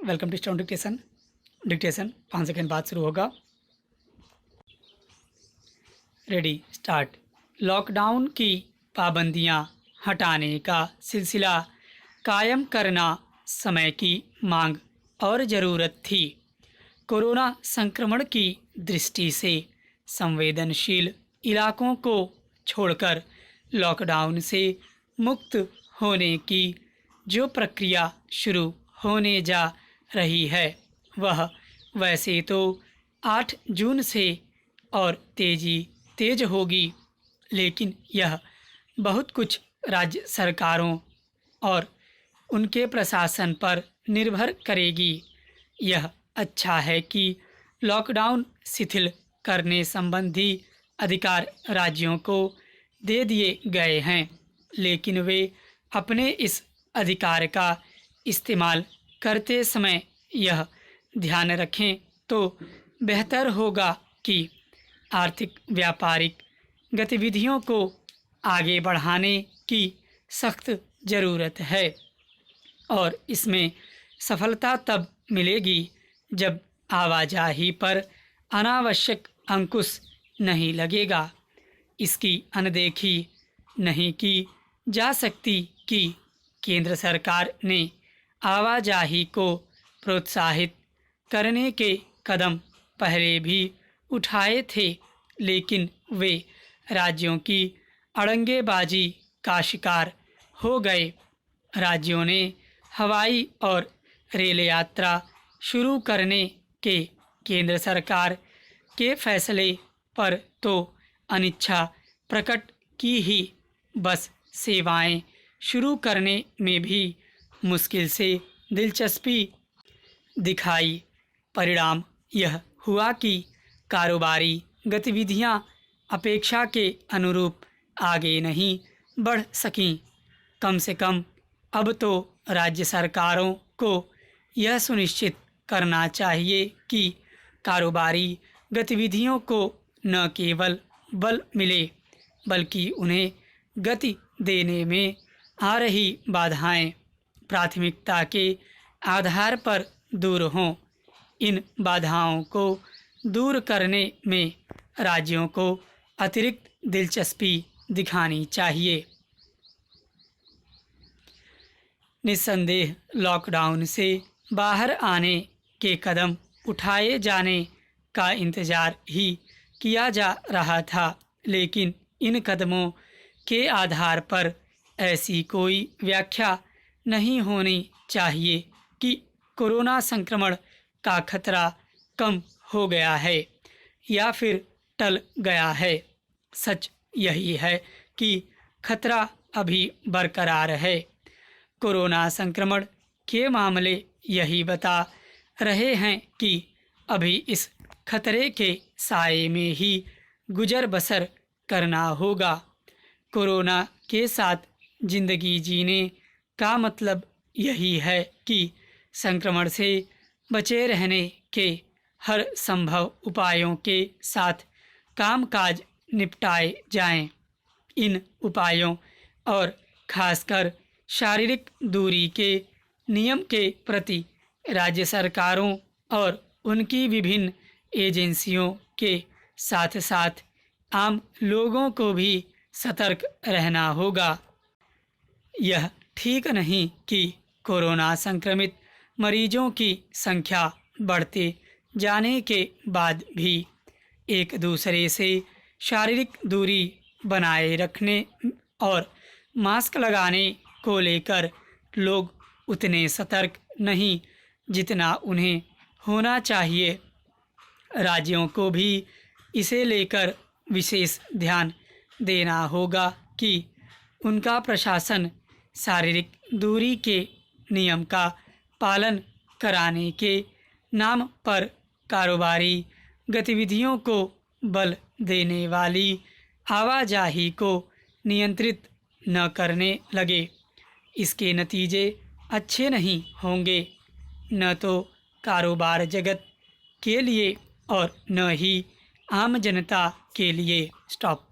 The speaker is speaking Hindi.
Welcome to stone dictation. Dictation 5 second बाद शुरू होगा। Ready start. लॉकडाउन की पाबंदियां हटाने का सिलसिला कायम करना समय की मांग और ज़रूरत थी। कोरोना संक्रमण की दृष्टि से संवेदनशील इलाकों को छोड़कर लॉकडाउन से मुक्त होने की जो प्रक्रिया शुरू होने जा रही है वह वैसे तो 8 जून से और तेज होगी, लेकिन यह बहुत कुछ राज्य सरकारों और उनके प्रशासन पर निर्भर करेगी। यह अच्छा है कि लॉकडाउन शिथिल करने संबंधी अधिकार राज्यों को दे दिए गए हैं, लेकिन वे अपने इस अधिकार का इस्तेमाल करते समय यह ध्यान रखें तो बेहतर होगा कि आर्थिक व्यापारिक गतिविधियों को आगे बढ़ाने की सख्त ज़रूरत है और इसमें सफलता तब मिलेगी जब आवाजाही पर अनावश्यक अंकुश नहीं लगेगा। इसकी अनदेखी नहीं की जा सकती कि केंद्र सरकार ने आवाजाही को प्रोत्साहित करने के कदम पहले भी उठाए थे, लेकिन वे राज्यों की अड़ंगेबाजी का शिकार हो गए। राज्यों ने हवाई और रेल यात्रा शुरू करने के केंद्र सरकार के फैसले पर तो अनिच्छा प्रकट की ही, बस सेवाएं शुरू करने में भी मुश्किल से दिलचस्पी दिखाई। परिणाम यह हुआ कि कारोबारी गतिविधियां अपेक्षा के अनुरूप आगे नहीं बढ़ सकीं। कम से कम अब तो राज्य सरकारों को यह सुनिश्चित करना चाहिए कि कारोबारी गतिविधियों को न केवल बल मिले, बल्कि उन्हें गति देने में आ रही बाधाएं प्राथमिकता के आधार पर दूर हों। इन बाधाओं को दूर करने में राज्यों को अतिरिक्त दिलचस्पी दिखानी चाहिए। निस्संदेह लॉकडाउन से बाहर आने के कदम उठाए जाने का इंतज़ार ही किया जा रहा था, लेकिन इन कदमों के आधार पर ऐसी कोई व्याख्या नहीं होनी चाहिए कि कोरोना संक्रमण का खतरा कम हो गया है या फिर टल गया है। सच यही है कि खतरा अभी बरकरार है। कोरोना संक्रमण के मामले यही बता रहे हैं कि अभी इस खतरे के साए में ही गुजर बसर करना होगा। कोरोना के साथ जिंदगी जीने का मतलब यही है कि संक्रमण से बचे रहने के हर संभव उपायों के साथ कामकाज निपटाए जाएं। इन उपायों और खासकर शारीरिक दूरी के नियम के प्रति राज्य सरकारों और उनकी विभिन्न एजेंसियों के साथ साथ आम लोगों को भी सतर्क रहना होगा। यह ठीक नहीं कि कोरोना संक्रमित मरीजों की संख्या बढ़ते जाने के बाद भी एक दूसरे से शारीरिक दूरी बनाए रखने और मास्क लगाने को लेकर लोग उतने सतर्क नहीं जितना उन्हें होना चाहिए। राज्यों को भी इसे लेकर विशेष ध्यान देना होगा कि उनका प्रशासन शारीरिक दूरी के नियम का पालन कराने के नाम पर कारोबारी गतिविधियों को बल देने वाली आवाजाही को नियंत्रित न करने लगे। इसके नतीजे अच्छे नहीं होंगे, न तो कारोबार जगत के लिए और न ही आम जनता के लिए। स्टॉप।